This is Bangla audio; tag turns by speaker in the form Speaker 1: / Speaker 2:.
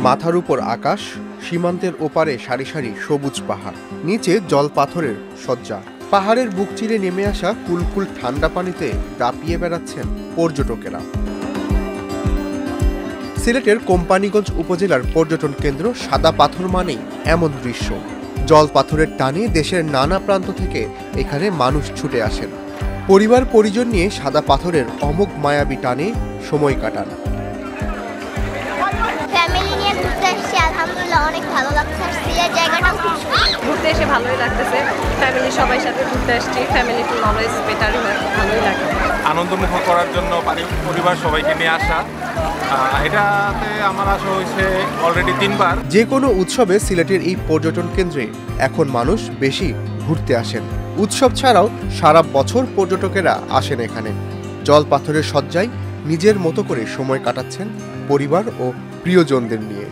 Speaker 1: মাথার উপর আকাশ, সীমান্তের ওপারে সারি সারি সবুজ পাহাড়, নিচে জল পাথরের শয্যা। পাহাড়ের বুক চিরে নেমে আসা কুলকুল ঠান্ডা পানিতে দাপিয়ে বেড়াচ্ছেন পর্যটকেরা। সিলেটের কোম্পানীগঞ্জ উপজেলার পর্যটন কেন্দ্র সাদা পাথর মানেই এমন দৃশ্য। জল পাথরের টানে দেশের নানা প্রান্ত থেকে এখানে মানুষ ছুটে আসেন। পরিবার পরিজন নিয়ে সাদা পাথরের অমোঘ মায়াবী টানে সময় কাটান।
Speaker 2: ফ্যামিলি নিয়ে ঘুরতে আসছি, আলহামদুলিল্লাহ অনেক ভালো লাগছে। সিলেট জায়গাটাও খুব সুন্দর,
Speaker 3: ঘুরতে এসে ভালোই লাগতেছে। ফ্যামিলি সবাই সাথে ঘুরতে আসছি, ফ্যামিলি টু অলওয়েজ বেটার, ভালোই লাগে।
Speaker 4: আনন্দমুখর করার জন্য পরিবার সবাইকে নিয়ে আসা, এটাতে আমার আসা হয়েছে অলরেডি 3 বার।
Speaker 1: যে কোনো উৎসবে সিলেটের এই পর্যটন কেন্দ্রে এখন মানুষ বেশি ঘুরতে আসেন। উৎসব ছাড়াও সারা বছর পর্যটকেরা আসেন এখানে। জল পাথরের শয্যায় নিজের মতো করে সময় কাটাচ্ছেন পরিবার ও প্রিয়জনদের নিয়ে।